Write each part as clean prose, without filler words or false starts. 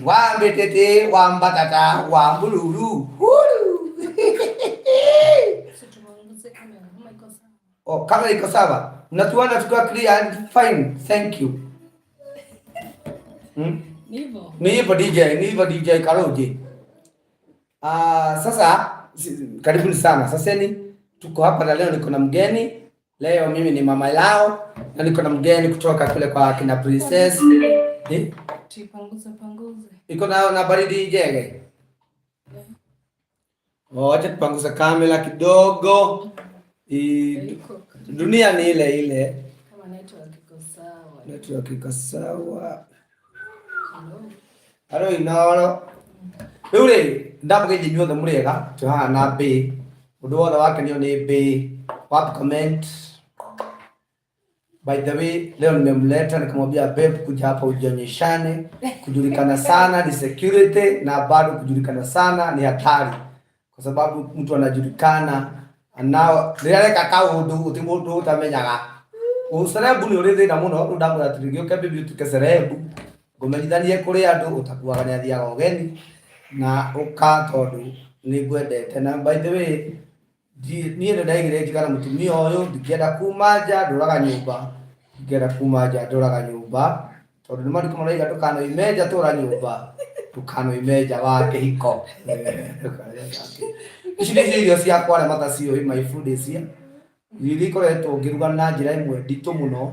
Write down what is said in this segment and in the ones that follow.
Wambe tete, wambatata, wambululu. Oh, kamera iko sawa. Mnatuona tukiwa clear and fine. Thank you. Ni hivyo DJ Karoje. Sasa karibuni sana. Sasa tuko hapa na leo niko na mgeni. Leo mimi ni mama lao na niko na mgeni kutoka kule kwa kina Princess. Panguza. Iko na baridi jege. Acha tupanguza kamera kidogo. Dunia ni ile. Kama network iko sawa. Hello inoro. Rĩu rĩ ndamũgeithia inyuothe mũrĩega tũhana B ũndũ wothe wakenio nĩ B wap comment. By the way leo nimemleta nikamwambia babe kuja hapa ujionyeshane. Kujulikana sana ni security na bado kujulikana sana ni hatari, kwa sababu mtu anajulikana anao ndireka kaundu utimundu utamenyaga ucerebu ni uri thina muno ndamura atirigio ke bibi tukeserebu ngomenyithanie kuri andu utakuaga ni athiaga ugeni na uka tondu ni ngwendete. Na by the way niĩ ndaigire njikara mutumia uyu ndikienda kuma nja nduraga nyumba, ndikienda kuma nja nduraga nyumba tondu ni maandiko maraiga ndukanoime nja tura nyumba ndukanoime nja wa kĩhiko. Ici nĩ irio ciakwa arĩa mataciũĩ my food is here. Irio ikoretwo ngĩruga na njĩra ĩmwe nditũ mũno,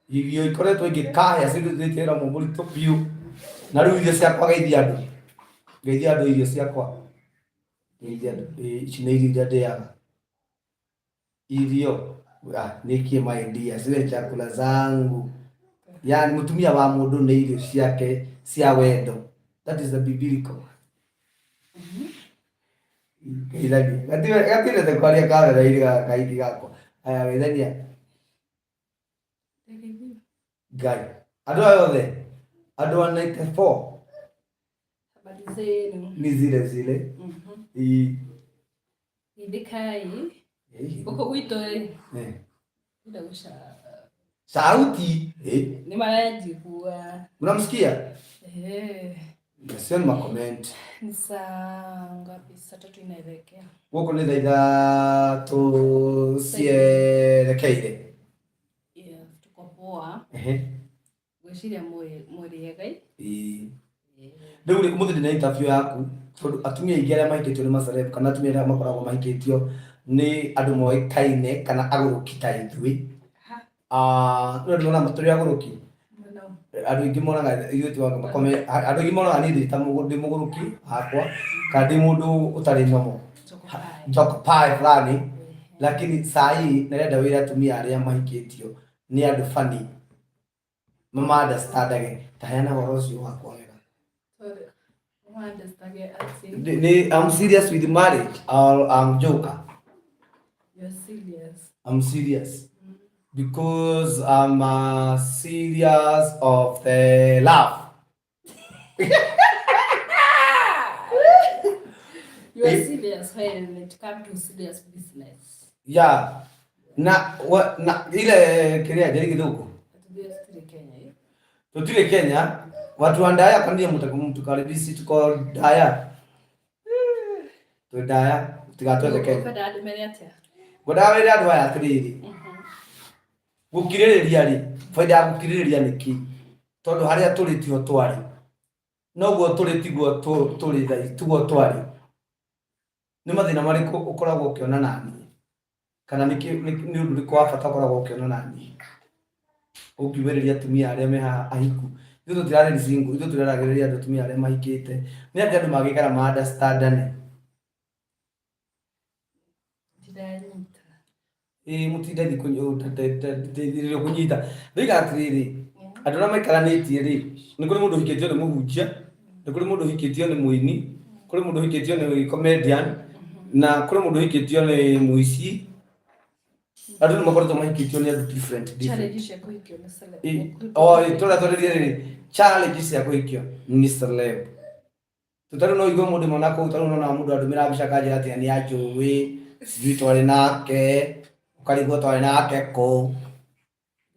irio ikoretwo ingĩkahĩa cirutĩte wĩra mũritũ biũ, na rĩu irio ciakwa geithia andũ, geithia andũ irio ciakwa, geithia andũ. Ici nĩ irio iria ndĩaga, irio nikie my dear, zile chakula zangu. Yani mutumia wa mũndũ nĩ irio ciake cia wendo, that is the biblical. Gatire te kwaria kamera iriga kaidi gakwa aya wethania Ngai andũ aya othe andũ 94 habari zenu ni zile zile Indikai uko gwito ndio usha sauti ni marajikua unamsikia sio ma comment ni saa ngapi? Saa 3 inaelekea huko ni daida to sielekeire tuko poa gweciria mwirigai ndio umuthi ndina interview yaku tondu atumia aingĩ arĩa mahikĩtio nĩ maceleb kana atumia arĩa makoragwo mahikĩtio nĩ andũ moĩkaine kana agũrũki ta ithuĩ. Ndio ndĩrona matũrĩ agũrũki andũ aingĩ monaga ithuĩ tu makome, andũ aingĩ monaga niĩ ta ndĩ mũgũrũki hakwa kana ndĩ mũndũ ũtarĩ nyomo njoko pie fulani, lakini saa hii narenda wĩra atumia arĩa mahikĩtio nĩ andũ funny mama understandage ta heana ũhoro ũcio wakwa wega. I'm serious with marriage or I'm joker? You're serious. I'm serious. Because I'm serious of the love. You are serious when it comes to serious business. Yeah. Na ile kiria jeri kidogo. Tutile Kenya. Watu wa Ndaya kandia mtukaribisi tuko Ndaya. Tu Ndaya tigatoze Kenya. Goda wera andũ aya atiriri. Gukirĩrĩria ri, faida ya gukirĩrĩria niki. Tondu haria turi tio twari. Noguo turi tiguo turi thai, tiguo twari. Ni mathina marĩkũ ũkoragwo ũkiona nani? Kana nĩ ũndũ ũrĩkũ wa bata ũkoragwo ũkiona nani? Ũkiũrĩria atumia arĩa me haha ahiku. Ithuĩ tũtirarĩ single, ithuĩ tũraragĩrĩria andũ atumia arĩa mahikĩte. Nĩ atĩ andũ magĩikara ma understandane. Mutindeni kunyita ndiga atiriri andũ arĩa maikaranĩtie rĩ nĩ kũrĩ mũndũ hikĩtio nĩ mũhunjia, nĩ kũrĩ mũndũ hikĩtio nĩ mũini, kũrĩ mũndũ hikĩtio nĩ comedian na kũrĩ mũndũ hikĩtio nĩ mũici. Andũ nĩ makoretwo mahikĩtio nĩ andũ different. Challenge cia kũhikio nĩ celeb. Tũrĩa rĩ challenge cia kũhikio nĩ celeb. Tũtarĩ no igwe mũndũ mwana kũu tarĩ no mũndũ andũmĩra mbica kanjĩra atĩ nĩ anjũĩ sijui twarĩ nake ukarigwo twarĩ nake kũ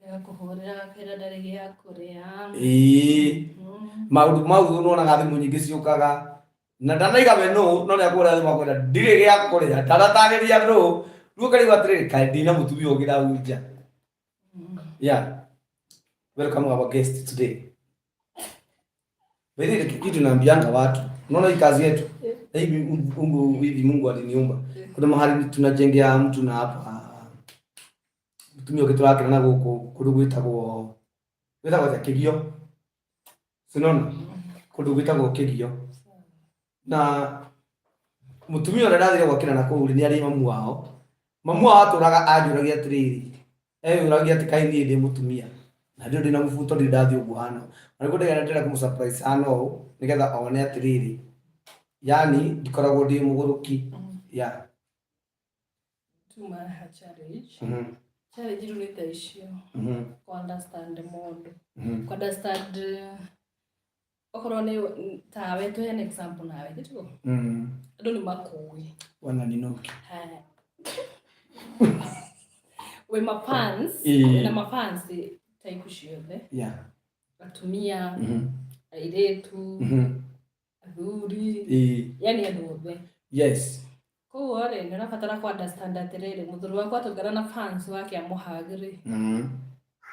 ya kuhũrĩra kĩrĩa ndarĩ gĩa kũrĩa. Maũndũ mau ũnonaga thimũ nyingĩ ciũkaga na ndanaiga we no nĩ akũrĩa thimũ akwenda ndirĩ gĩa kũrĩa ndaratagĩria no rĩu ũkarigwo atĩrĩrĩ kaĩ ndĩ na mũtumia ũngĩ ndahunjia. Yeah, welcome our guest today. Wewe kitu naambianga watu unaona hii kazi yetu Mungu aliniumba. Kuna mahali tunajengea mtu na hapa mtumio kitu yake na gũkũ kũndũ gwĩtagwo kĩgio. Sinaona kũndũ gwĩtagwo kĩgio. Na mũtumia ũrĩa ndathire gwakĩra na kũu nĩ arĩ mamu wao atũraga anjũragia atĩrĩrĩ ũragia atĩ kaĩ niĩ ndĩ mũtumia na ndĩ na mũbuto ndathiĩ ũguo hano. Na nĩguo ndĩrenda kũmũsurprise hano nĩgetha one atĩrĩrĩ yani ndikoragwo ndi muguruki ya tuma ha challenge challenge ru nita icio understand mundu understand okorwo ni tawe to an example nawe nditugo andu ni makui wana ninoki we mafans na mafans type ciothe atumia airetu athuri yani andu othe yes ko ore nĩ rabatara ku understand atiriri muthuri wakwa tungana na fans wake amuhagire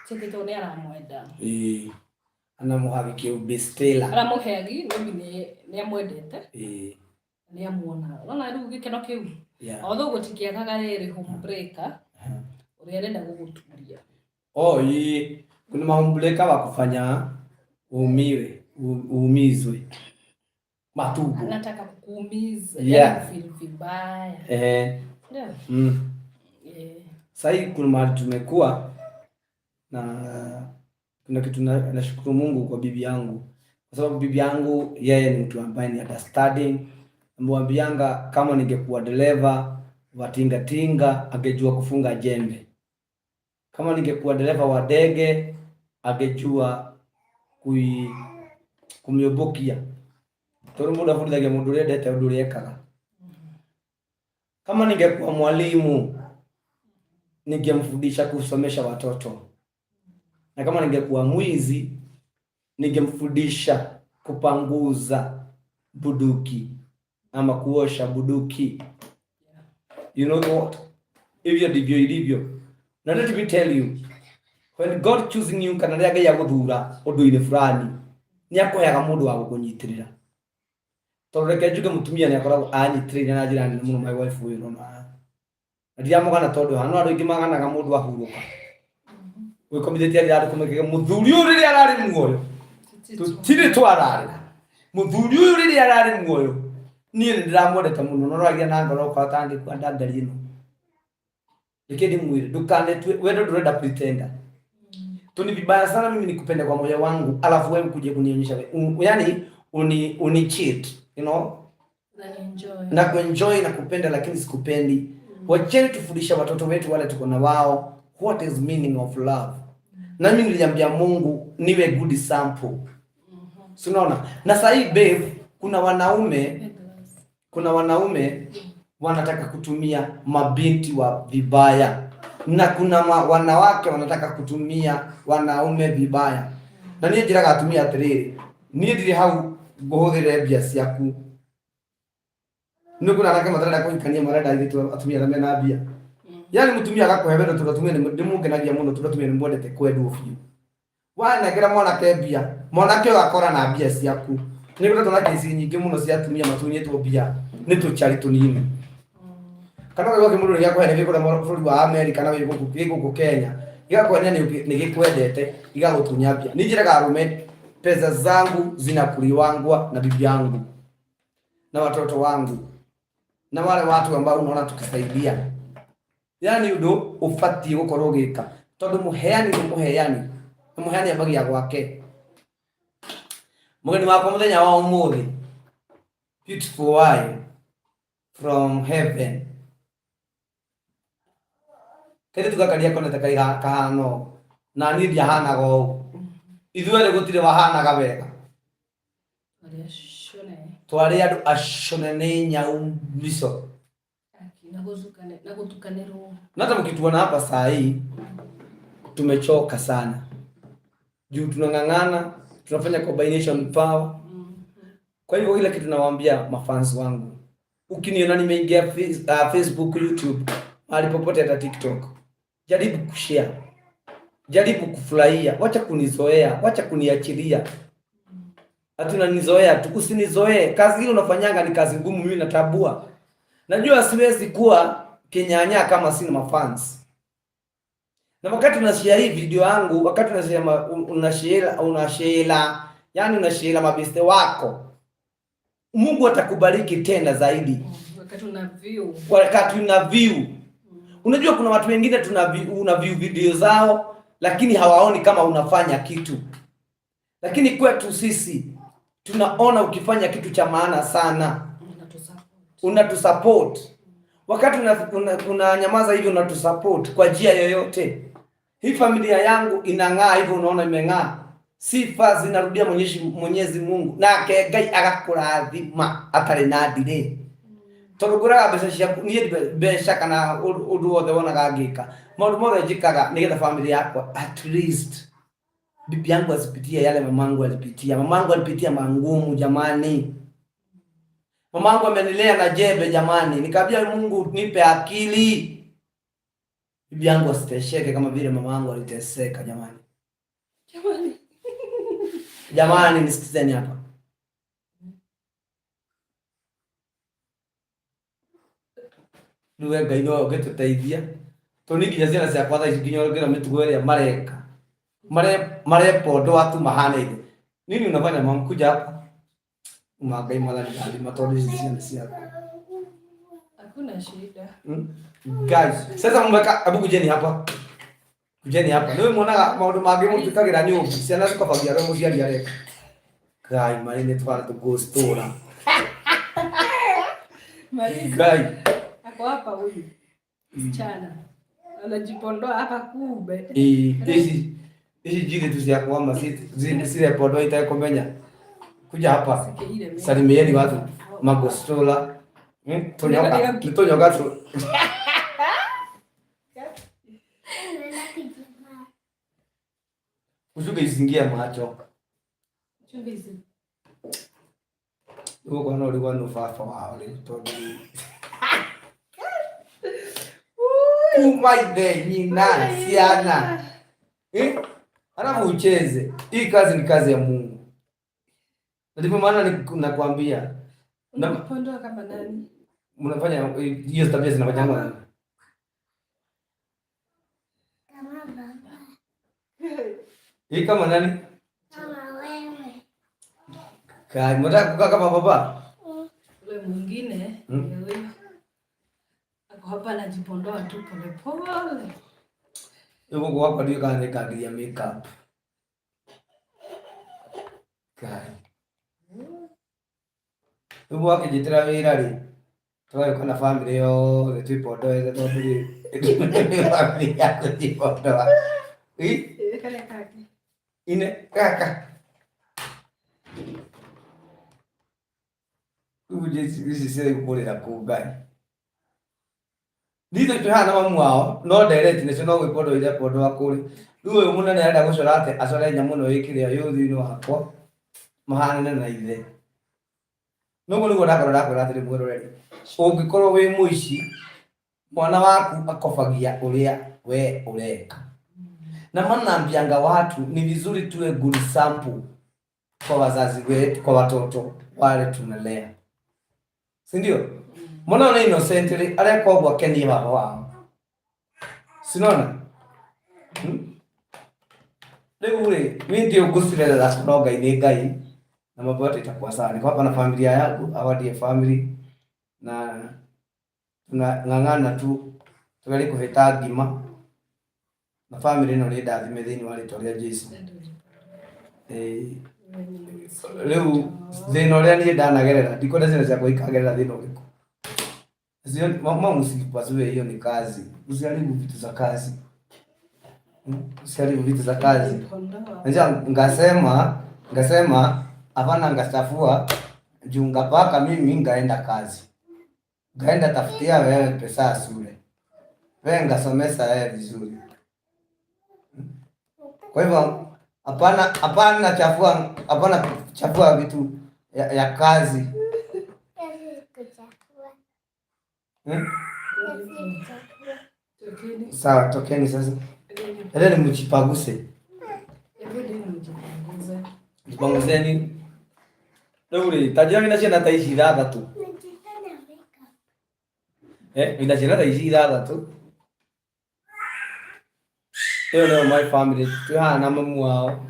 chekito ni aramwenda ana muhagi ki bestela aramuhegi ni amwendete ni amuona ona riu gikeno kiu although gutikiagaga riri home breaker uri arenda guguturia kuna home breaker wa kufanya uumizwe matubu anataka kukuumiza yani feel vibaya sasa kuna mahali tumekuwa na kuna kitu nashukuru Mungu kwa bibi yangu, kwa sababu bibi yangu yeye ni mtu ambaye ni understanding. Mwambianga kama ningekuwa dereva wa tinga angejua kufunga jembe, kama ningekuwa dereva wa ndege angejua kumyobokia toro muda fundi mundu rendete undu riekaga. Kama ningekuwa mwalimu ningemfundisha kusomesha watoto, na kama ningekuwa mwizi ningemfundisha kupanguza buduki ama kuosha buduki. You know what? Hivyo ndivyo ilivyo. Now let me tell you, when God choosing you kana rĩaga ya guthura undu-ini fulani ni akoyaga mundu wa gukunyitirira. Tondũ reke njuge mutumia ni akoragwo anyitirire na njira nene muno my wife uyu na ndiamugana tondu hano andu ingi maganaga mundu ahuruka wikomithĩtie arĩa kumekege muthuri uyu rĩrĩa ararĩ muoyo tutire twararĩ muthuri uyu rĩrĩa ararĩ muoyo niĩ ndiramwendete muno no ragia na ngoro kwa tangi kwa ndangari ino ikindi mwire ndukanetwe wendo ndurenda pretender tuni vibaya sana mimi nikupende kwa moyo wangu alafu wewe kuje kunionyesha yani uni cheat, you know, na kuenjoy na kupenda lakini sikupendi. Wacheni tufundisha watoto wetu wale tuko na wao what is meaning of love. Na mimi niliambia Mungu niwe good sample. Unaona? Na sasa hii babe, kuna wanaume wanataka kutumia mabinti wa vibaya na kuna wanawake wanataka kutumia wanaume vibaya. Na niye njiraga atumia atiriri niye ndiri hau guhuthire mbia ciaku nuko narake matarada kuikania marada ithu atumia na mena mbia yani mutumia agakuhe wendo turatumia ndimungenagia muno turatumia ni mwendete kwendwo biu wanegera mwanake mbia mwanake agakora na mbia ciaku ni gũtũ tuna kesi nyingĩ muno cia atumia matunyĩtwo mbia nĩ tũchari tũnini kana wewe mũndũ nĩ akũhe nĩ gĩkũra bũrũri wa America na wewe gũkũ Kenya igakwenda nĩ gĩkwendete igagũtunya mbia. Ni njĩraga arume pesa zangu zinakuliwangwa na bibi yangu na watoto wangu na wale watu ambao unaona tukisaidia, yani udo ufatie gukorwo gika tondu muheani ni muheani na muheani abagia gwake. Mugeni wako muthenya wa umuthi beautiful wife from heaven kete tukakaria kone takaiga kahano na ni dia hana go ithuere gutire wahanaga wega twari andu ashone ni Njau miso na gutukanirwo. Nata mkituona hapa saa hii tumechoka sana juu tunang'ang'ana tunafanya combination power. Kwa hivyo ile kitu nawaambia mafans wangu, ukiniona nimeingia Facebook, YouTube, mahali popote hata TikTok, jaribu kushare, jaribu kufurahia, wacha kunizoea, wacha kuniachilia. Hatuna nizoea tu, usinizoee. Kazi ile unafanyanga ni kazi ngumu, mimi natabua. Najua siwezi kuwa Kinyanya kama sina mafans. Na wakati unashare hii video yangu, wakati unasema unashare, yani unashare mabeste wako, Mungu atakubariki tena zaidi. Wakati una view. Unajua kuna watu wengine una view video zao lakini hawaoni kama unafanya kitu. Lakini kwetu sisi tunaona ukifanya kitu cha maana sana. unatusupport. Wakati unanyamaza hivi unatusupport kwa njia yoyote. Hii familia yangu inang'aa hivyo, unaona imeng'aa. Sifa zinarudia Mwenyezi Mungu. Na Ngai agakurathima atari na ndire. Togora beca ciaku ni beca kana undu wothe wonaga ngika. Maundu mothe njikaga nigetha familia yakwa at least bibi yangu asipitie yale mamangu alipitia. Mamangu alipitia mangumu jamani. Mamangu amenilea na jembe jamani. Nikamwambia Mungu nipe akili. Bibi yangu asitesheke kama vile mamangu aliteseka jamani. Jamani nisikizeni hapa. Niwe Ngai no getuteithia. Toniki ciana cia kwatha ikinyorogera mitugo ile mareka. Marepo watu mahane. Nini unafanya mama kuja hapa? Umagai mala ni matoli zisizo. Hakuna shida. Guys, sasa mmeka abu kujeni hapa. Kujeni hapa. Niwe muonaga maundu magi mutikagira nyumba. Ciana zikofagia ro muciari areka. Kai mari ni twara tu gostora. Mari. Kai. Ako hapa huyu. Msichana. Anajipondoa hapa kube. Hizi jile tu cia kwamba zile podo itakomenya. Kuja hapa. Salimieni watu magostora. Tonyoka tu. Usuke isingia macho. Chumbizi. Uko na ulikuwa nufafa wao ile todo. Umaide nyina siana. Alafu ucheze. Hii kazi ni kazi ya Mungu. Ndipo maana nakwambia. Unapondoa kama nani? Mnafanya hiyo tabia zinafanya nini? Kama baba. Hii kama nani? Kama wewe. Kai, mtaka kukaa kama baba? Ule mwingine, wewe. Ako hapa anajipondoa tu pole pole. Yuko kwa hapa ndio kaangalia makeup. Kai. Yuko akijitira wira ri. Tuwe kuna family yo, tuipodoa ile tofili. Family yako tuipodoa. Kale kaka. Ine kaka. Uje sisi kupolira kugai. Nito tuhana mamu wao, no direct ne sino gwipodo ile podo akuri. Uwe muna ne ada gucora ate acore nyamu no ikiria yuthi no hakwa. Mahana na ithe. Nugo nugo ndakora atiri mwiroreri. Ungikorwo wi muici mwana waku akofagia uria we ureka. Na manambianga watu ni vizuri tuwe good sample kwa wazazi wetu, kwa watoto wale tunalea. Si ndio? Mbona una innocently aleko bwa keni baba wao. Sinona? Leo ule mimi ndio gusirela la kunoga ine Ngai na mambo yote itakuwa sawa. Niko hapa na familia yangu, awadie family na tunang'ang'ana tu tugali kuhita ngima na family no ni ndathime thini wale toria Jesu. Leo thino ria ni ndanagerera ndikona zina cia kuikagerera thino uriko. Sio mama msipasue, hiyo ni kazi. Usiharibu vitu za kazi. Usiharibu vitu za kazi. Nja ngasema hapana, ngastafua juu ngapaka mimi ngaenda kazi. Ngaenda tafutia wewe pesa ya shule. Wewe ngasomesa wewe vizuri. Kwa hivyo hapana chafua vitu ya kazi. Sawa, tokeni sasa. Ele ni mchipaguse. Jipanguzeni. Nuri, tajira mina chena taishi dada tu. Mina chena taishi dada tu. Leo my family tuhana mamu wao.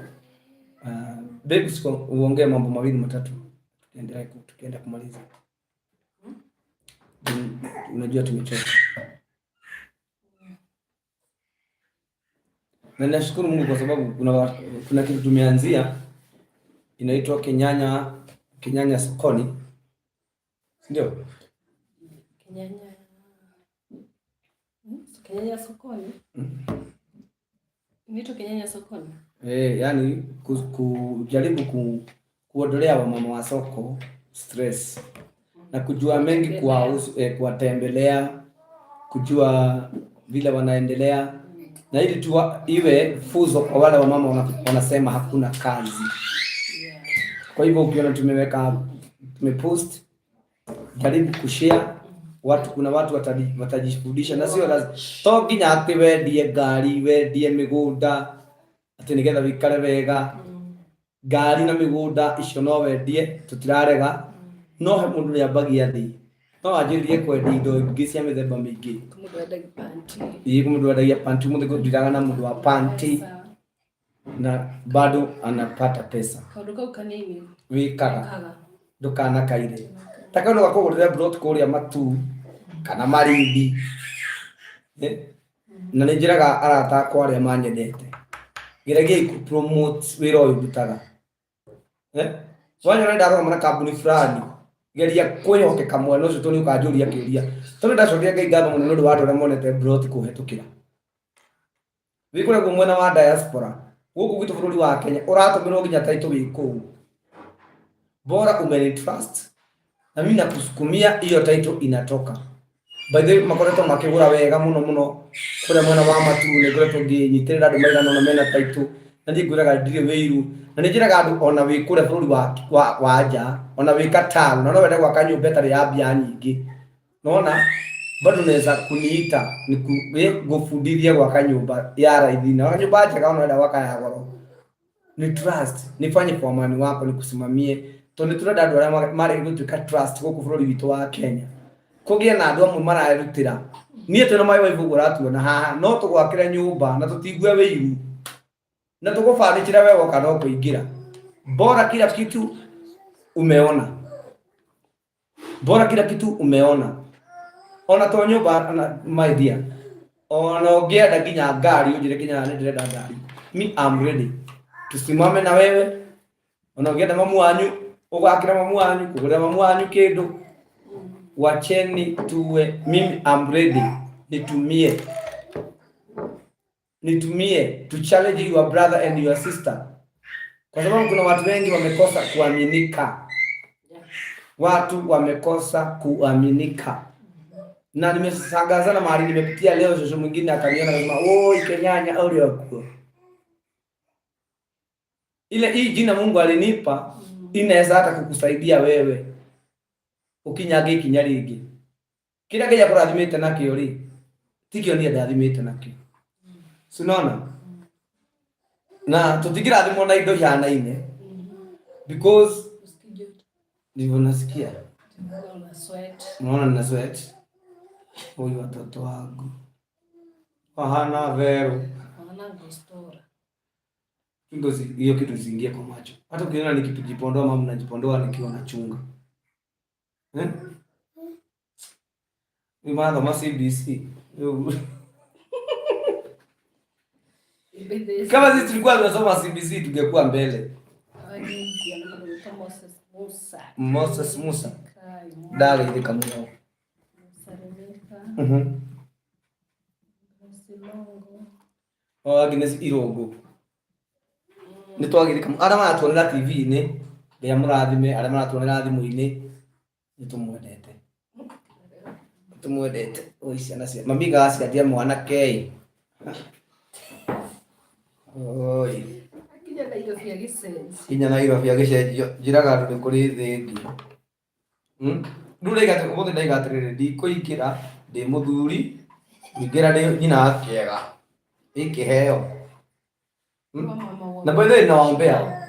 Babes uongee mambo mawili matatu. Tukienda kumaliza. Unajua tumechoka. Na nashukuru Mungu kwa sababu kuna kitu tumeanzia inaitwa Kinyanya sokoni. Ndio. Kinyanya. Kinyanya sokoni. Vitu Kinyanya sokoni. Yani kujaribu kuondolea wamama wa soko stress na kujua mengi kuwatembelea, kujua vile wanaendelea na ili tu iwe fuzo kwa wale wamama wanasema hakuna kazi. Kwa hivyo ukiona tumepost, jaribu kushare watu, kuna watu watajifundisha na sio lazima to nginya ati wendie ngari, wendie migunda ati nigetha wikare wega. Ngari na migunda icio no wendie, tutirarega, no he mundu ni ambagia thi, no anjirie kwendia indo ingĩ cia mĩthemba mĩingĩ. Mundu endagia panty. Mundu endagia panty, mundu ndiraga na mundu wa panty na bado anapata pesa. Kaundu kau kanini Wikaga ndukana kaire taka no gakugurira brot kuria matu kana marindi na ninjiraga arata kwa aria manyendete geragie ku promote wira uyu ndutaga wanya renda ro mana kambuni fulani geria kwihokeka mwena ucio toni ukanjuria kiuria toni ndacokia ngai ngatho muno ndu watu aria monete brot kuhetukira wikure ku mwena wa diaspora guku gitu bururi wa Kenya uratumirwo nginya taito wiku bora umenitrust na mimi nakusukumia hiyo title inatoka. By the way makoreto makigura wega muno kure mwana wa matune kure togi nyitirira andu maigana na mena title na ndiguraga ndire weiru na njiraga andu ona wikure bururi wa nja ona wikataru na no wenda gwaka nyumba tari ya bia nyingi nona bado naweza kuniita nikugufundithia gwaka nyumba ya raithi na nyumba njega ona wenda gwaka ya goro. Ni trust nifanye kwa amani wako nikusimamie tondũ turenda andũ arĩa marĩ gũtuĩka trust gũkũ bũrũri witũ wa Kenya kũgĩe na andũ amwe mararutĩra niĩ twĩna maĩ waibu ũratuona haha no tũgwakĩre nyũmba na tũtigue wĩiru na tũgũbandĩkĩre we woka no kũingĩra bora kila kitu umeona ona to nyũmba my dear ona ũngĩenda nginya ngari ũnjĩre nginya nĩ ndĩrenda ngari me I'm ready tusimame na wewe ona ũngĩenda mamu wanyu ugakira mamu wanyu kugura mamu wanyu kindu wacheni tuwe mimi I'm ready nitumie to challenge your brother and your sister kwa sababu kuna watu wengi wamekosa kuaminika na nimesangazana mahali nimepitia leo shosho mwingine akaniona akasema oi Kinyanya au yako ile hii jina Mungu alinipa inaweza hata kukusaidia wewe ukinyage ikinya ringi kila kija kurathimite nakio ri tikio ni ndathimite nakio sinaona na tutikirathimwo na indo hanaine because ndivyo nasikia unaona na sweat huyu watoto wangu hana vero ngozi hiyo kitu zingie kwa macho. Hata ukiona nikijipondoa mama najipondoa nikiwa nachunga. Ni maana kama CBC. Kama sisi tulikuwa tunasoma CBC tungekuwa mbele. Moses Musa. Dali ile kama yao. Agnes Irogo. Nitwagirika ara maratuonera TV-ini ya murathime ara maratuonera thimu-ini nitumwendete oiciana cia mami gasi atia mwana kei oi kinya na iro bia gicenjio njiraga andu kuri thengi ndure igate umuthe ndaigatirire ndikuingira ndi muthuri ingira ndi nyina akiega ikiheo na by the way naombea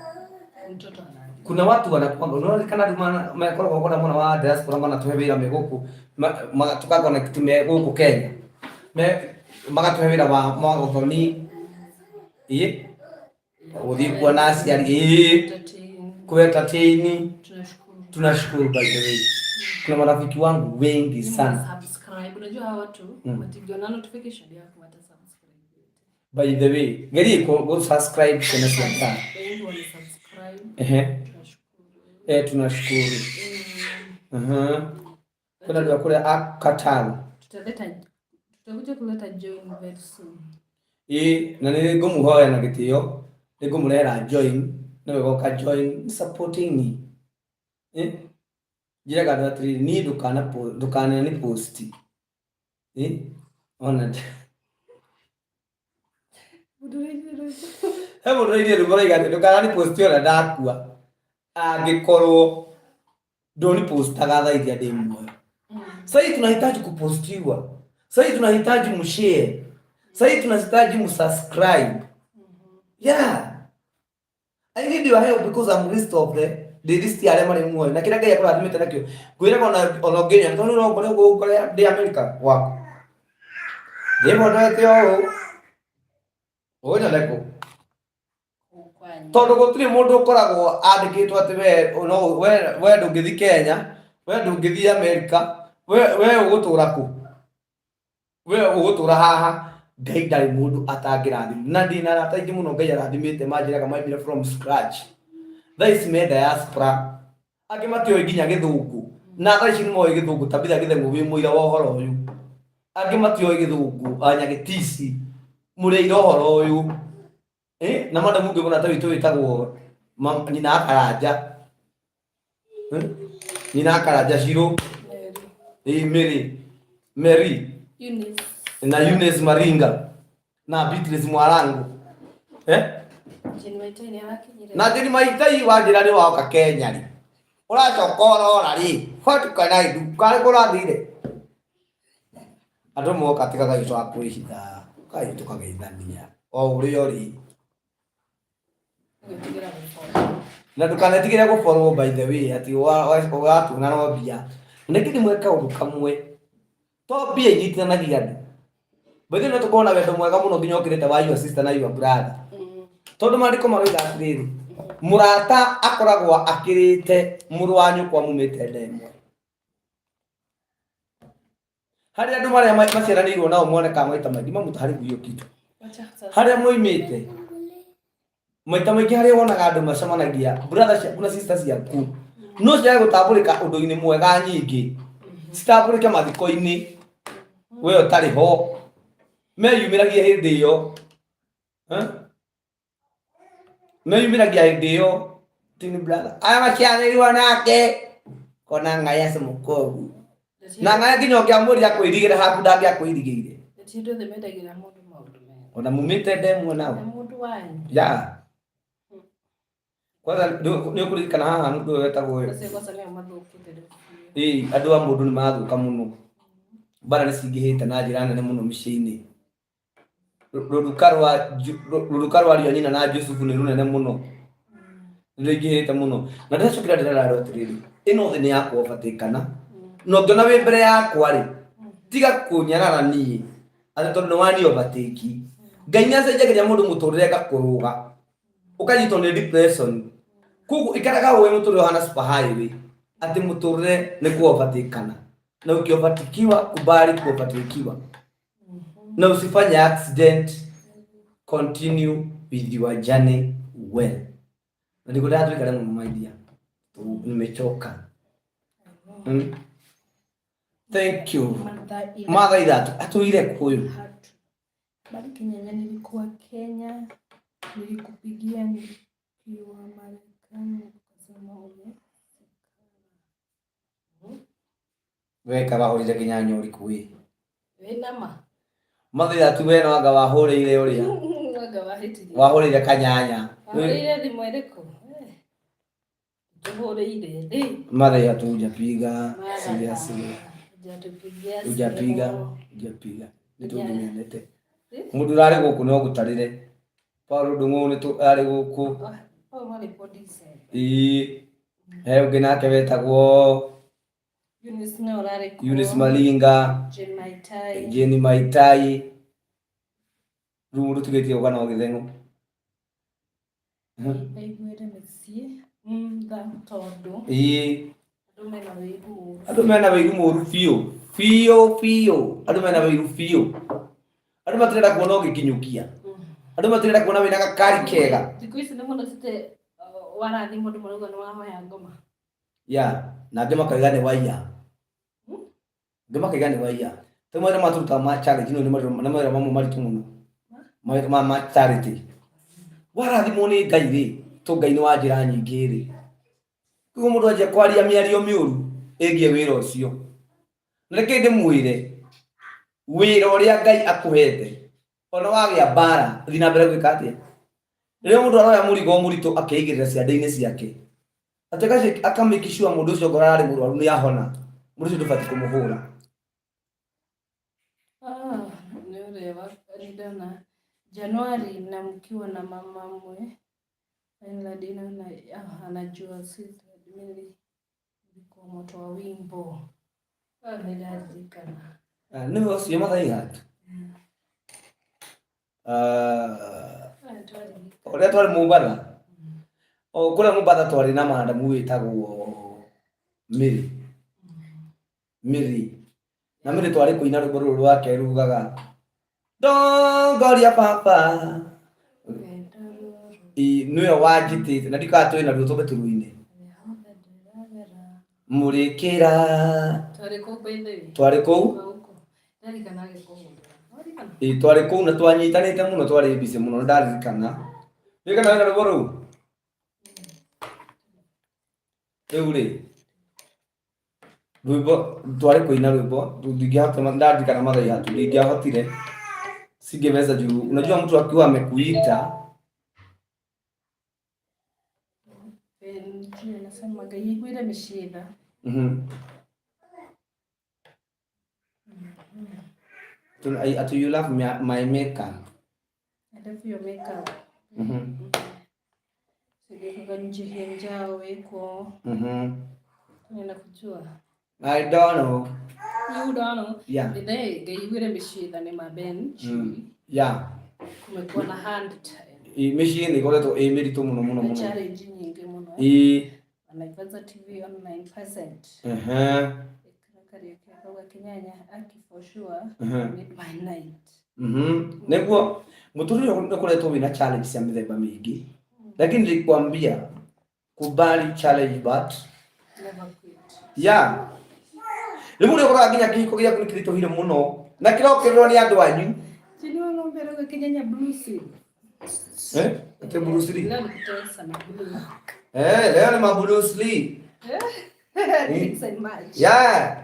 kuna watu wanakuanga unaona kana nduma mekora kwa mwana wa diaspora mana tuhevira megoku tukagwa na kitume guku Kenya magatuhevira wa mwagothoni uthi kwa nasi ali kuweta tini tunashukuru by the way kuna marafiki wangu wengi sana subscribe unajua hawa watu watigiona notification yako wata subscribe by the way gari go subscribe kuna siaka wengi wali subscribe tunashukuru tunashukuru Kuna ndio kule Qatar. Tutakuja kuleta join very soon. Na nilingumuhoya na gitio ningumurera join nawe goka join supporting me jira gadwa tri ni dukana ni post ona hebo radio rubora igate dukana ni post ora ndakua angikorwo ndoni post agatha idia demo. Sasa tunahitaji kupostiwa, sasa tunahitaji mshare, sasa tunahitaji msubscribe. Yeah, I need your help because I'm list of the list ya lema ni mwe na kila gaya kwa admit nakyo kwira ona Kenya ntono no kole go kole de America wako demo natyo onya leko tondu gutiri mundu ukoragwo andikitwo ati we ndungithi Kenya, we ndungithi America, we ugutura ku, we ugutura haha. Ngai ndari mundu atangirathima na ndina rataingi muno Ngai arathimite manjiraga maibira from scratch. Thais me diaspora agi matio nginya githungu na thais ni moyo githungu tabitha githengu wi muira wa horo uyu agi matio githungu anya gitisi mureira horo uyu na manda mungi bona tawi witagwo nyina akaranja nyina akaranja shiro Mary Eunice na Eunice Maringa na Beatrice Mwarangu na Jeni Maitai wajira ni wao Kenya ri urachokora ora ri hot kana idu kale kurathire andu moka tikaga ico akwihitha kai tukageithania o uri ori na tukanetigire go follow by the way ati wa tu na no bia ndikidi mweka undu kamwe to bia nyitanagia andu bado no tukona wendo mwega muno nginya okirete wa your sister na your brother tondu mariko maroiga atiriri murata akoragwo akirite muru wanyu kwa mumite ndemwe hari andu maria maciaranirwo nao moneka maita maingi mamutahari guyo kitu hari moimite maita maingi hari wonaga andu macemanagia brother kuna sisters yaku no cia gutambulika undu-ini mwega nyingi citambulike mathiko-ini we utari ho meyumiragia hindi iyo meyumiragia hindi iyo tini brother aya maciarirwo nake kona ngai ase mukogu na ngai nginya ngiamuria kwirigira haku ndangiakwirigire tindo the medagira mundu maundu mega ona mumite ndemwe nao mundu wanyu ya kwanza ndio kulikana haha mundu wetagwo kwanza leo mathukite andu a mundu ni mathuka muno bara ni cingihite na njira nene muno micii-ini rurukarwa nyina na Josefu ni runene muno ningihite muno na ndacukira ndirararo atiriri ino thi ni yakwa batikana no ngiona wi mbere yakwa ri tiga kunyarara ni ati tondu wani overtake Ngai nyacenjagiria mundu muturire gakuruga ukanyitwo ni depression kugu ikaraga we muturire hana super highway ati muturire ni kuovatikana na ukiovatikiwa kubali kuovatikiwa na usifanye accident. Continue with your journey well. Na ndiko ndio tukale mu maidia nimechoka. Thank you mother ida atuire kuyu bali Kinyanya nilikuwa Kenya nilikupigia nikiwa Marekani ukasema weka bahurire Kinyanya uri kuwi nama mother atu we no anga wahurire uria anga wahitire wahurire Kanyanya wahurire thimo iriko tuhurire mother atu ujapiga ujapiga nitungimete mundu rari guku no gutarire Paulo dungu ni tu ari guku ungi nake wetagwo Eunice Maringa Jeni Maitai rungu tugetie ugana o githengu andu mena wairu moru fio andu mena wairu fio andu matirenda kuona ugikinyukia andu matirenda kuona wina gakari kega thiku ici ni muno cite warathi mundu murugo ni wahoya ngoma ya na andu makaiga ni waya Gama kigani waya. Tumwe matu kama charity no mara mamu mari tumuno. Ma charity. Wara thimone Ngai to Ngai no ajira nyingi ri. Kuo mundu aje kwaria miario miuru egie wira ucio. Reke ndimwire wira uria Ngai akuhete. Ona wagia bara thina mbere gwika atia. Rĩrĩa mũndũ aroya mũrigo mũritũ akeigĩrĩra ciande-inĩ ciake. Atekaje akamikishwa mũndũ ũcio ngora arĩ mũrwaru nĩ ahona. Mũndũ ũcio ndũbatiĩ kũmũhũra. Nĩ ũreba ndana Januari na mkiwa na mama mwe. Na dina na anajua sisi mimi niko moto wa wimbo. Nilazikana. Nĩwe ũcio mathai hatu. Ore twari Mumbatha. Kũrĩa Mumbatha twari na madamu wĩtagwo Miri. Na Miri twari kũina rwĩmbo rũrũ rwake rugaga ndongoria papa. Niwe wajitĩte na ndikatũĩ na rũtũbe tũrũ-inĩ. Mũrĩkĩra. Twari kũu. Twari kũu na twanyitanĩte mũno twari busy mũno ndaririkana. Ndikana na rwĩmbo rũu. Rĩu rwĩmbo twari kũina rwĩmbo ndingĩhota ndaririkana mathai hatu ndingĩahotire. Singeweza juu unajua mtu akiwa amekuita nasema Ngai gwira mishida. Do you love my makeup? I love your makeup. Sijui Njihia Njau iko. Nina kujua. I don't know. You don't know? Yeah. Ngai gwira mishida ni mabench. Yeah. Kumekuwa na hand time. Mishini ikoletwo mĩritũ mũno. Challenge nyingi muno. Anaipaza TV online %. Kwa Kinyanya aki for sure midnight. Nĩguo mũtũrĩre ũkoretwo wĩna challenge cia mĩthemba mĩingĩ. Lakini nilikwambia kubali challenge but never quit. Yeah. Rĩu ũkoraga nginya kĩhiko gĩaku nĩ kĩritũhire mũno na kĩrokĩrĩrwo nĩ andũ anyu. Tini wanaombera kwa Kinyanya blues. Ate Bruce Lee. Leo nikutesa na blue. Leo ni Bruce Lee. Mix and match. Yeah.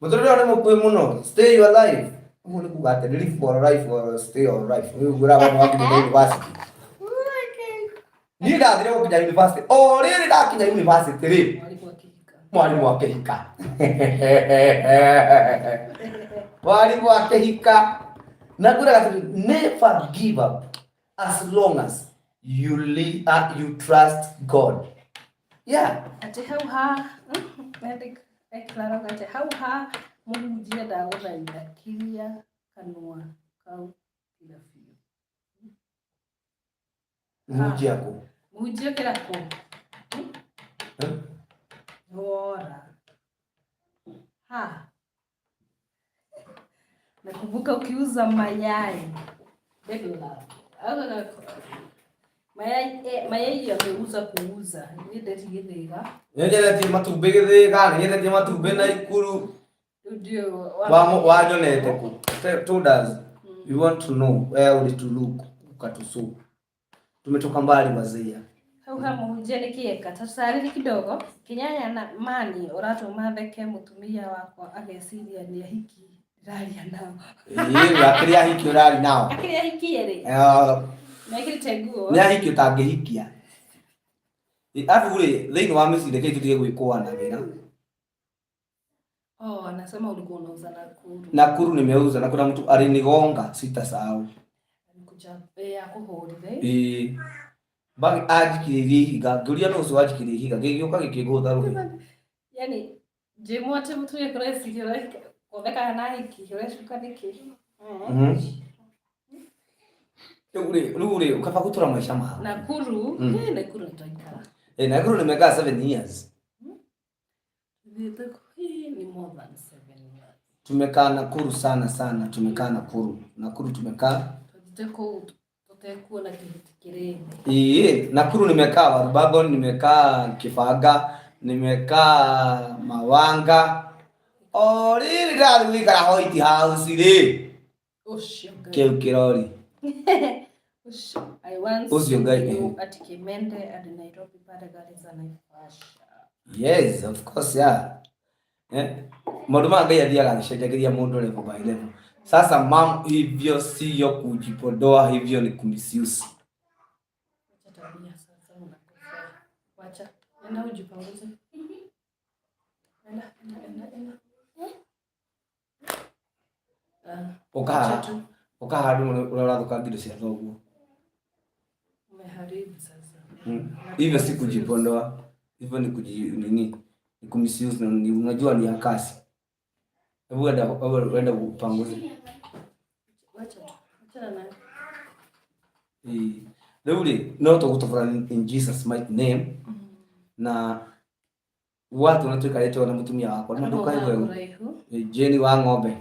Mũtũrĩre ũrĩa mũkuhĩ mũno. Stay your life. Ũguo nĩ kuga atĩ live for life or stay your life. Ũguo ũrĩa wakinya university. Niĩ ndathire gũkinya university. Rĩrĩ ndakinya university rĩ. Mwalimu wa kĩhika. Mwalimu wa kĩhika. Na ngwĩraga never give up as long as you trust God. Yeah. Ati hauha. Claro que hauha munjia da uraida kilia kanua kau kila fio. Mujia kirako. Ora. Nakumbuka ukiuza mayai. Bedula. Mayai yameuza kuuza. Nĩndĩtigithĩga. Nĩnyendetie matumbĩ gĩthĩga, nĩnyendetie matumbĩ na ikuru. Ndio Wanyonete ku. Told us you want to know where we to look ukatusu. Tumetoka mbali wazee. Hauha muhunjia nikieka tasariri kidogo. Kinyanya na mani uratuma theke mutumia wakwa ageciria ni ahiki raria nao. Akiria hiki urari nao. Akiria hiki ri. Mekirite nguo. Nĩ ahiki ũtangĩhikia. Afu thĩinĩ wa mĩciri kĩĩ tũtige gwĩkũanagĩra. Anasema ulikuwa unauza Nakuru. Nakuru nimeuza na kuna mtu alinigonga sitasahau. Alikuja kuhorire. Bagi ajikiririe higa, ngũria no ũcio ajikiririe higa, gĩgĩũka gĩkĩgũtha rũhĩ. Yani jemote mtu yekoresi kile kodeka na hiki yoreshuka niki. Rĩu ukaba gũtũra maisha mao. Nakuru, Nakuru nitaikara. Nakuru nimekaa 7 years. Ni more than 7 years. Tumekaa Nakuru sana, tumekaa Nakuru. Nakuru tumekaa. Tutakuwa na kireni. Nakuru nimekaa Warubago, nimekaa Kifanga, nimekaa Mawanga. Ori ndathi wikara White House ri. Ucio ngai. Kiu kirori. I once Ucio ngai. At Kimende and Nairobi pale Garissa Naivasha. Yes, of course, yeah. Maundu ma Ngai athiaga agĩcenjagĩria mũndũ level by level. Sasa mam, hivyo sio kujipodoa, hivyo ni kumisuse. Wacha tabia sasa unakosea. Wacha. Enda ujipanguze. Enda. Ukahandu urathuka ngindo cia thoguo. Umeharibu sasa. Hivyo si kujipodoa. Hivyo ni nini? Ni kumisuse na unajua ni akasi. Hebu wenda kupanguze. Wacha na. Leo no tugutofara in Jesus mighty name. Na watu wanatoka leto na mtumia wako. Na ndoka hivyo. Jeni wa ng'ombe.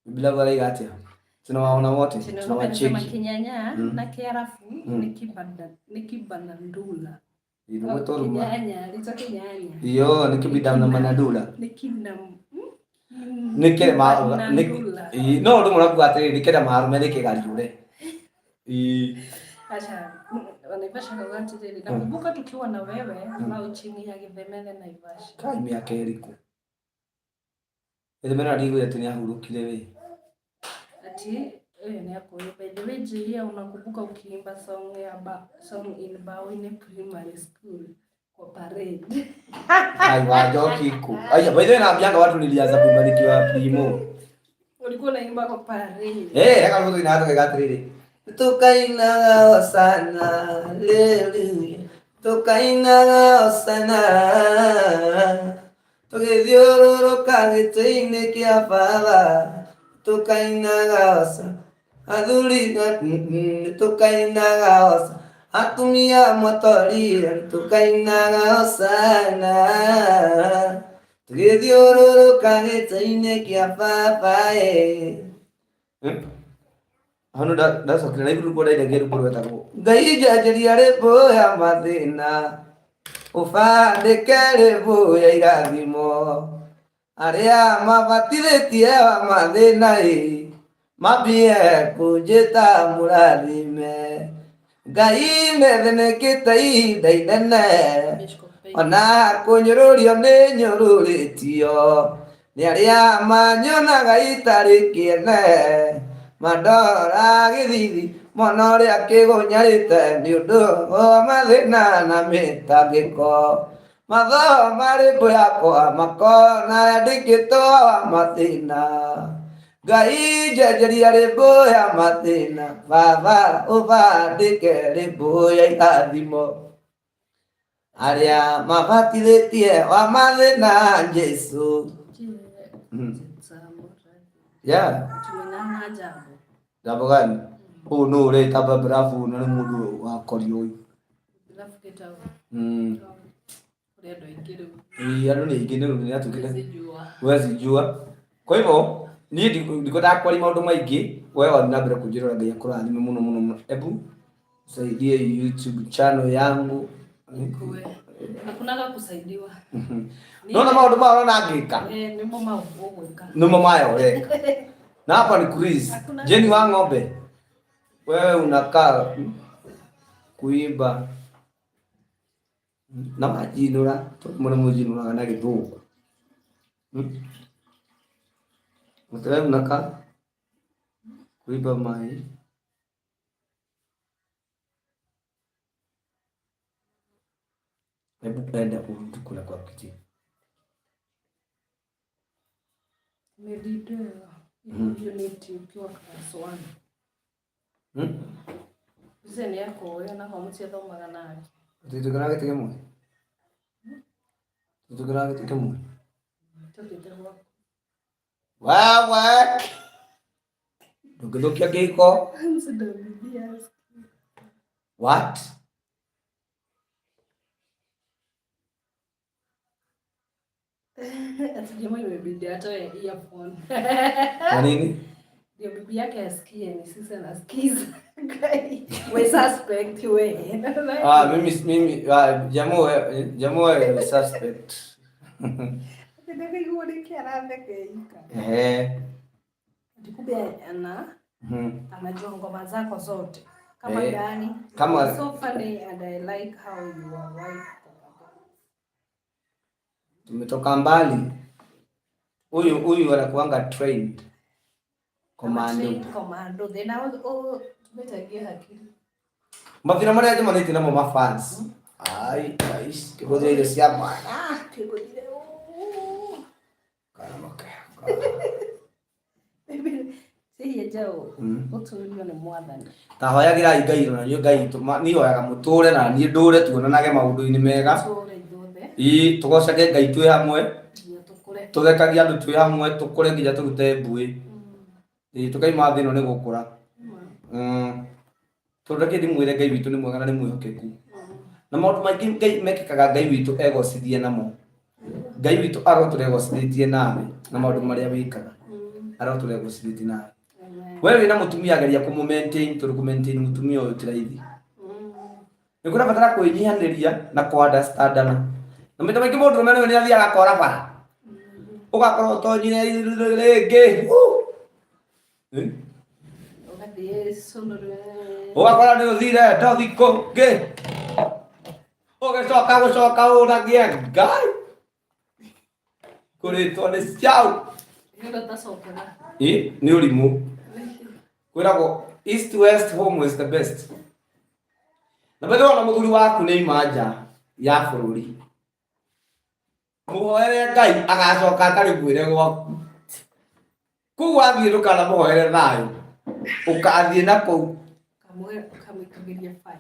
Bila wale gatia. Tunawaona wote, tunawacheki. Kinyanya na kiarafu nikibanda ndula. Ndio toruma. Kinyanya, licho kinyanya. Iyo nikibida na manadula. Nikina Nikere maru. No ndo mwana atiri nikere maru mele kigaliure. Acha Naivasha kwa gati tele. Nakumbuka tukiwa na wewe au chini ya Githemele Naivasha. Kai miaka eriku. Githemele ndigo yatini ahurukire we. Ati ni hapo by the way Njihia, unakumbuka ukiimba song in Bawine primary school kwa parade. Ai wajoki ku. Aya by the way naambianga watu nilianza kubarikiwa primo. Ulikuwa unaimba kwa parade. Heka mtu inaanza gatriri. Tukaina sana haleluya. Tukaina sana. Tugithiururuka gĩtĩ-inĩ kĩa Baba. Tukainaga osa athuri tukainaga osa atumia motorire tukainaga osana tugithiururuka gĩtĩ-inĩ kĩa Baba hano ndacokire na iguru kwa ndaire ngeru kwa wetagwo Ngai njanjĩria rĩmbo ya mathĩna ũbandĩke rĩmbo ya irathimo aria mabatithĩtie wa mathĩna mambie kũnjĩta mũrathime Ngai nĩthenekĩte ihinda inene ona kũnyũrũrio nĩ nyũrũrĩtio nĩ arĩa manyonaga itarĩ kĩene mandora gĩthithi mona ũrĩa kĩgũnyarĩte nĩ ũndũ wa mathĩna na mĩtangĩko mathoma rĩmbo yakwa makona ndĩngĩtwa mathĩna Ngai njanjĩria rĩmbo ya mathĩna Baba ũbandĩke rĩmbo ya irathimo arĩa mabatithĩtie wa mathĩna Jesũ. Jambo gani? Huu nũ ũreta barafu na nĩ mũndũ wakorio ũyũ. Barafu kĩtaũ. Andũ nĩ aingĩ nĩ atukĩte. Huwezi jua. Kwa hivyo ndiko ndakwari maũndũ maingĩ wewe na mbere kũnjĩrora Ngai akũrathime mũno. Ebu saidie YouTube channel yangu. Hakunaga kusaidiwa. Naona maũndũ mao na ngĩka. Nimo maũgwĩka. Nimo mayo reka. Na hapa ni Chris. Jeni wa ng'ombe. Wewe unakaa kuimba na majinura mwana mujinura na gĩthũngũ. Mutwe unakaa kuimba mai hebu penda kurudi kula kwa kiti. Medideo unity ukiwa class 1. Zeni yako wewe na kama mtia thomaga nayo. Tutukana gĩtĩ kĩmwe. Tutukana gĩtĩ kĩmwe. Tukitewa. Wewe ndũngĩthũkia kĩhiko. What? Jamaa imebidi atoe earphone. Kwa nini? Ndio bibi yake asikie ni sisi anasikiza. We suspect we. Mimi jamaa suspect. Ndio hiyo ni kiara amekeika. Kumbe anajua ngoma zako zote. Kama gani? Kama so funny and I like how you are right. Tumetoka mbali. Huyu anakuanga trained commando. Then I was tumetagia hakili. Mbakina mwana yaje maneti na mama fans. Ai, kibodo ile siapa. Kibodo. Karamaka. Siye Njau. Utulio ni mwathani. Tahoyagira Ngai na nyo Ngai ni hoyaga muture na ni ndure tuonanage maundu-ini mega. Tugocage Ngai twi hamwe. Tugekagia andu twi hamwe tukure nginya turute mbui. Tukaima thino ni gukura. Tureke ndi mwire Ngai witu ni mwega na ni mwihokeku. Na maundu maingi Ngai mekikaga Ngai witu egocithie namo. Ngai witu aroturegocithie nawe na maundu maria wikaga. Aroturegocithie nawe. Wewe na mutumia geria ku maintain turu maintain mutumia uyu tiraithi. Nikuna batara kuinyihanĩria na ku understandana. Na mita maingi mundu mene ni athia gakora bara. Ugakorwo tonyire ringi. Ugakora ni uthire ndathiko ngi. Ugicoka unagie Ngai. Kuritwo ni Njau. Ni urimu. Kwiragwo east west home is the best. Na bado ona muthuri waku ni imanja ya bururi. Muhoere Ngai agacoka atari gwire gwaku. Ku wathiruka na muhoere nayo. Ukathie na ku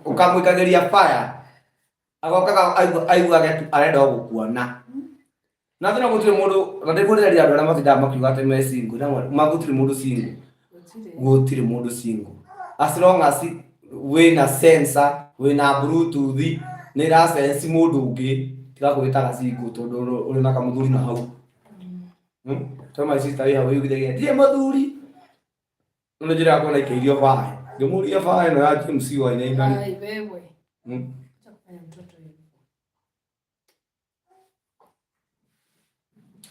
ukamwikagiria fire. Agokaga aiguage tu arenda gukuona. Na thina gutire mundu na ndikureria andu aria matinda makiuga ati me single na magutire mundu single. Gutire mundu single. As long as we na sensor, we na bluetooth, ni ra sense mundu ungi tiga gwitaga single tondu uri na kamuthuri na hau. Toma sister ya wewe githege ndiye muthuri. Ndio njira yako na ikeirio bae. Ngemuria bae no ya MC wa ina ingani. Ai wewe. Chakufanya mtoto hivi.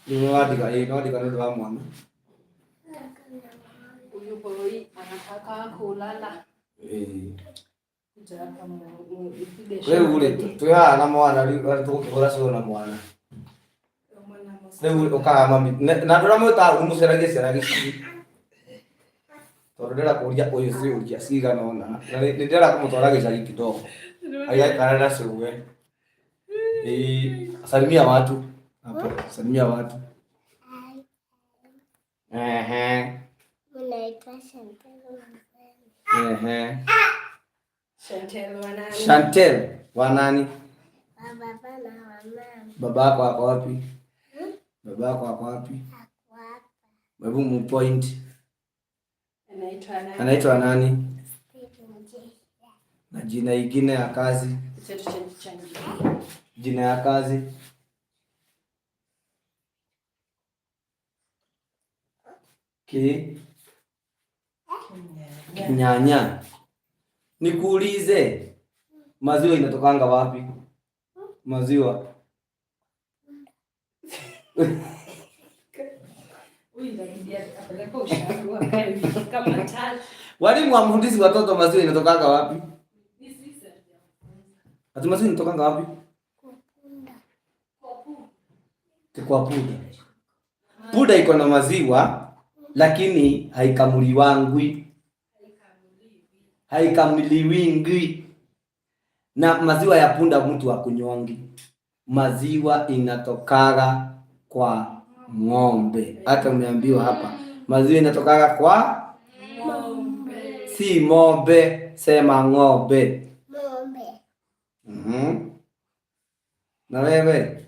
Niwadika ndo wa mwana. Huyu boy anataka kulala. Japa mpige shule. Wewe ule tuya na mwana tukukora sio na mwana. Wewe ukaa mami na ndora muta umuserage serage. Tondera kuria uyu si uria siga nona. Na ndera kumutwara gicagi kidogo. Aya karara suwe. Salimia watu. Hapo salimia watu. Unaitwa Chantel. Chantel wanani? Baba na mama. Baba yako ako wapi? Baba yako ako wapi? Babu mu point. Anaitwa nani? Na jina ingine ya kazi? Jina ya kazi? Kinyanya. Nikuulize, maziwa inatokanga wapi? Maziwa. Walimu wamfundisi watoto maziwa inatokanga wapi? Ati maziwa inatokanga wapi? Kwa puda. Puda iko na maziwa lakini haikamuliwangwi. Haikamuliwingwi. Na maziwa ya punda mtu akunywangi. Maziwa inatokaga kwa ng'ombe. Hata umeambiwa hapa maziwa inatokaga kwa ng'ombe. Si ng'ombe, sema ng'ombe. Ng'ombe. Na wewe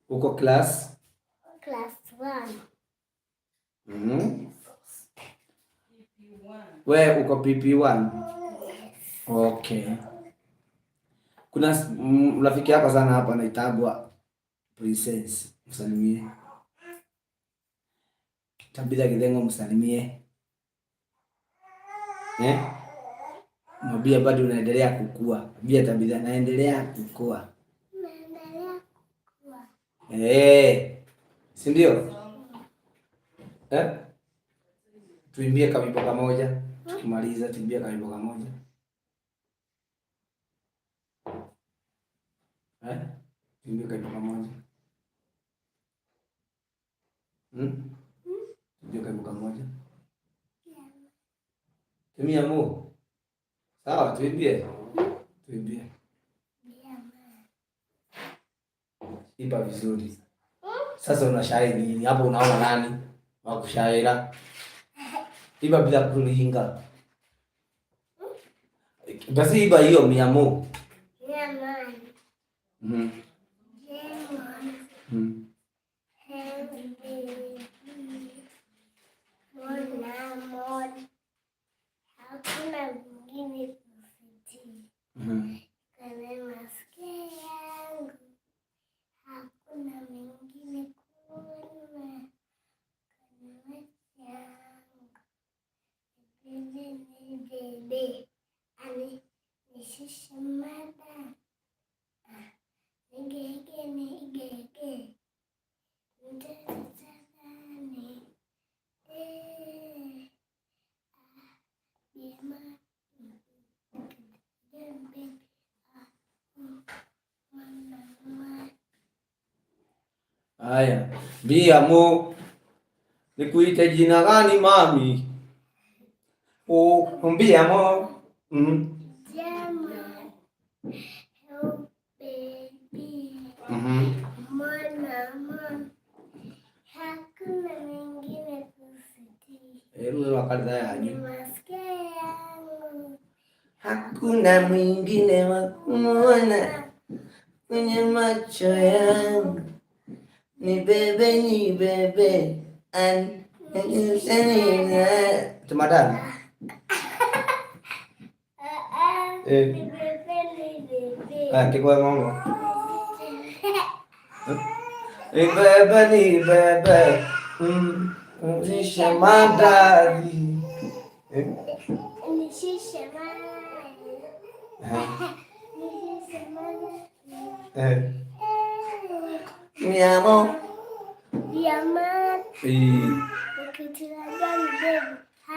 uko class 1. Wewe uko PP1. Okay. Kuna rafiki yako sana hapa anaitagwa Princess. Msalimie. Tabitha Githengo msalimie. Mwambie bado unaendelea kukua. Mwambie Tabitha naendelea kukua. Si ndio? Tuimbie kawimbo kamoja. Tukimaliza tuimbie kawimbo kamoja. Tuimbie kawimbo kamoja. Tuimbie kawimbo kamoja. Tumia mo. Sawa, tuimbie. Tuimbie. Imba vizuri. Sasa unashairi nini? Hapo unaona nani wa kushaira? Imba bila kulinga. Basi imba hiyo miamo. Hakuna mwingine kufikia. Kwenye masikio yangu hakuna mwingine kuona. Kwenye macho yangu ni bebe ani nishushe mada nigege nigege nitazamani Haya, Biamo, nikuite jina gani mami? Biamo. Jama. Help baby. Mama. Hakuna mwingine kufikia. Wakati hayo. Masikio yangu. Hakuna mwingine wa kuona. Kwenye macho yangu. Ni bebe an tumadani Ni bebe kikwa ngongo ni bebe nishe madadi nishishe miamo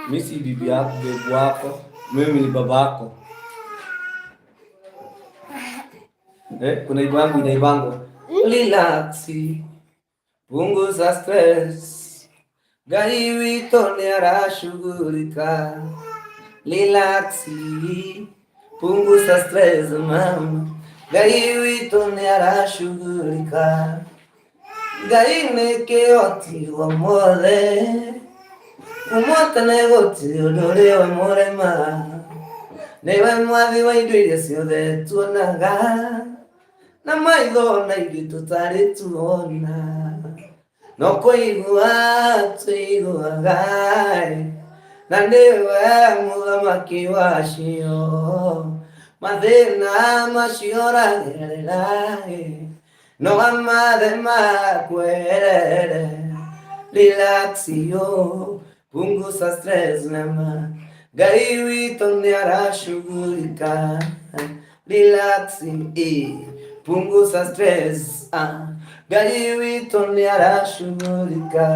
mimi si bibi yako, bebu wako. Mimi ni babako. Kuna ibangu inaibango. Relax. Punguza stress. Gari wito ni arashughulika. Relax. Punguza stress mama. Gari wito ni arashughulika. Gari neke oti wa mole. Umota negoti udore wa morema. Newe mwathi wa indo iria ciothe tuonaga. Na maitho na ithuĩ tũtarĩ tuona. No kũigua tũiguaga. Na nĩwe mũthamaki wacio. Mathĩna macio ũragerera. No amathe makwerere. Relax yo. Punguza stress nama. Ngai wito ni arashughulika. Relax punguza stress. Ngai wito ni arashughulika.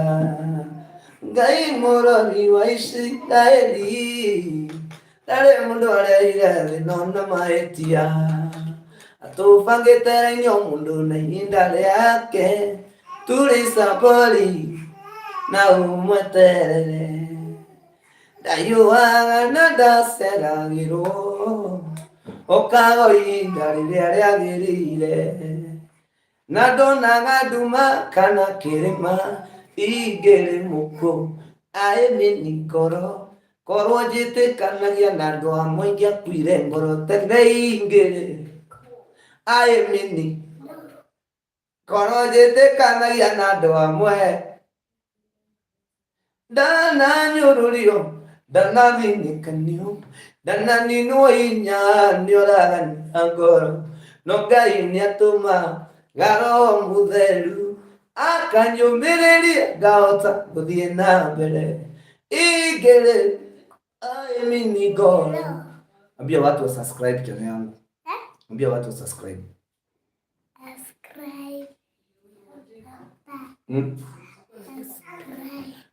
Ngai murori wa Israeli. Dale mundu areire nona maetia. Atufangite nyo mundu na indale yake. Tulisapoli na umweterere. Dayuaga na daseragiro. Okago inda riria riagirire. Na ndonaga nduma kana kirima. Igere muko aemini ngoro. Korwo njitikanagia na andu amwe ngiakuire ngoro tene ingere. Aemini korwo njitikanagia na andu amwe. Dana nyururio, dana vinyikanio, dana ninuo inya nioragani angoro. No Ngai niatuma garo mutheru akanyumireria ngahota guthie na mbere. Igere aemini ngoro. Ambia watu wa subscribe channel yangu. Ambia watu wa subscribe.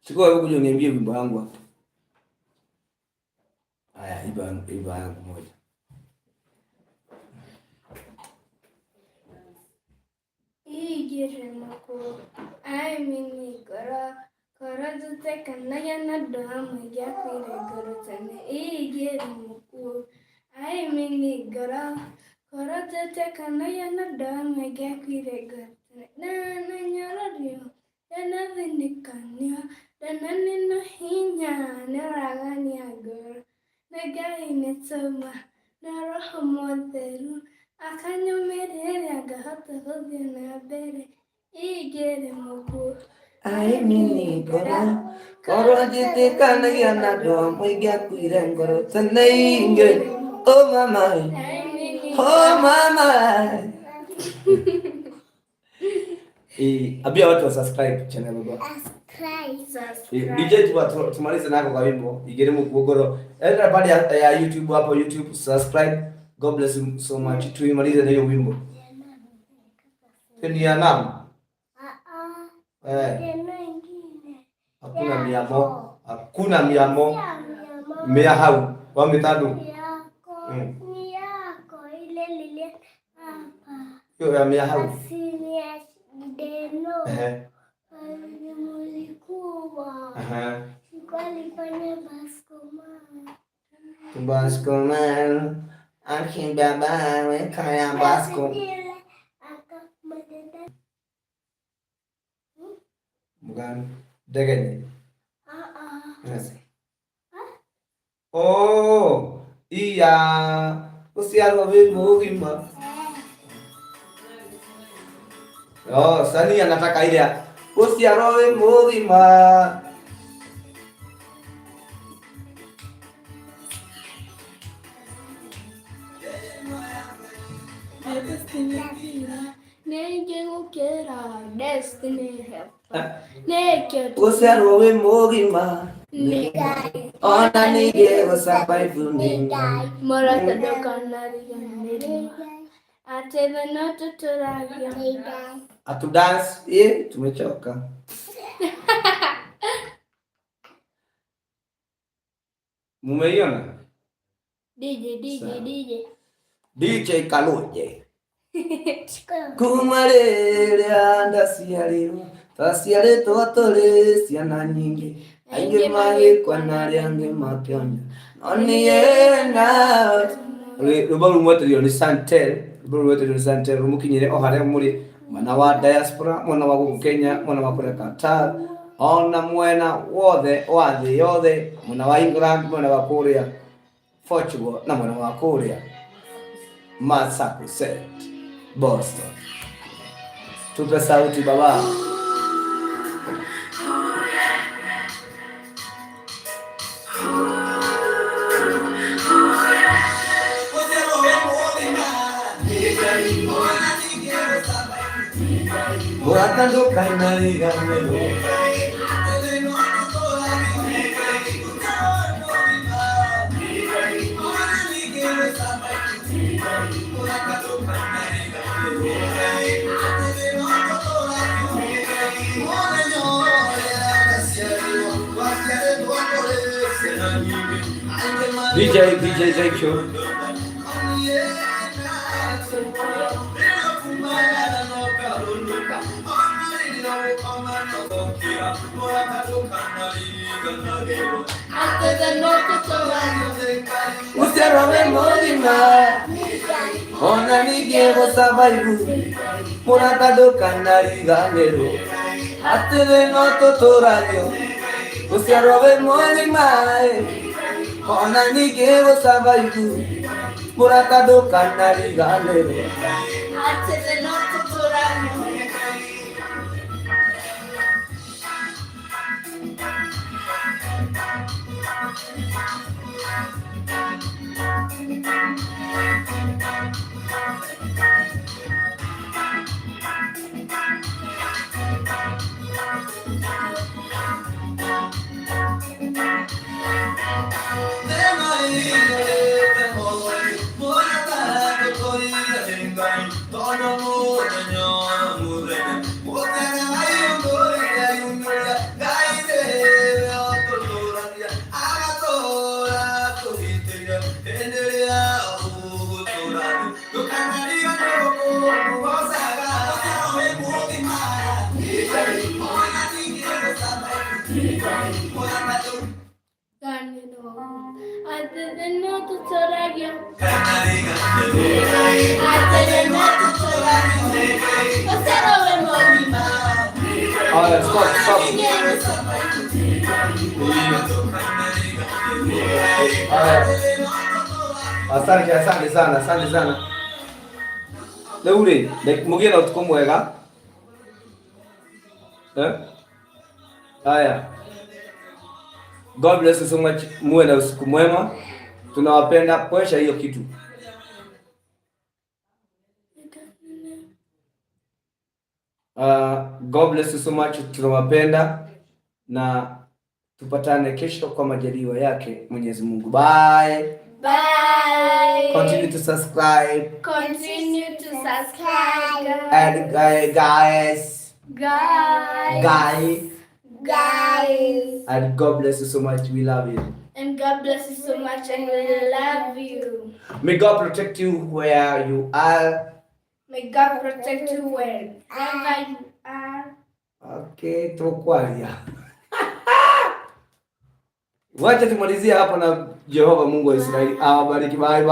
Chukua huko kuja niambie wimbo wangu hapo. Haya, iba yangu moja. Igere mako ai mini kara dute kanaya na dama ya kwire goro tane igere mako ai mini kara dute kanaya na dama ya kwire goro tane na nyaradio na vindikanya na nina hinya na raganya goro na gai netsoma na roho motheru akanyomerera agahota gũthiĩ na mbere igere mũguo ai mini koro njĩtĩkanagia na andũ amwe ingĩakuire ngoro tene ingĩ oh mama ambia watu wa subscribe channel baba. DJ tumalize nako kwa wimbo igere mũguo ngoro. Enda pale ya YouTube hapo YouTube subscribe. God bless you so much. Tuimalize na hiyo wimbo. Ni ya namu. Hakuna miamo. Mia hau. Wametadu. Ni yako ile lile hapa. Hiyo ya mia hau. Asili ya deno. Ni mulikuwa. Sikwalifanya baskoman. Akin baba we kaya basko. Bukan degenya. Yes. Oh, iya. Usiarowe mugima. Oh, Sani anataka ile ya usiarowe mugima. Usiarowe mugima. Ona nige usabai funinga. Mora tadoka nari. Ateva noto toragia. Atu dance, tumechoka. Mumeiona? DJ Kaluje. Kumarere andasiariro. Tasiare totore siana nyingi. Ainge mage kwa nari ange mapyonya. Noni yena. Rubaru mwete ni Santel. Rumukinyire ohare muri mwana wa diaspora, mwana wa guku Kenya, mwana wa kure Qatar, ona mwena wothe wathi yothe, mwana wa England, mwana wa Korea, Portugal na mwana wa Korea, Massachusetts, Boston. Tupe sauti baba. Wakando kainaliga melo. DJ Zekio. Usiarowe mugima. Ona nigero sabaibu. Murakado kanariga melo. Atele no totorayo. Usiarowe mugima. Ona nigero sabaibu. Murakado kanariga melo. Atele no totorayo. Tono Stop. Asante sana. Leure, mugie na utuko mwega. Haya. God bless you so much. Muwe na usiku mwema. Tunawapenda. Poesha hiyo kitu. God bless you so much. Tunawapenda na tupatane kesho kwa majaliwa yake Mwenyezi Mungu. Bye. Bye. Continue to subscribe. And guys. And God bless you so much. We love you. And God bless you so much, and we love you. May God protect you where you are. May God protect you wherever you are. Okay, tukwalia. Wacha tumalizie hapa na Jehova Mungu wa Israeli awabariki. Bye.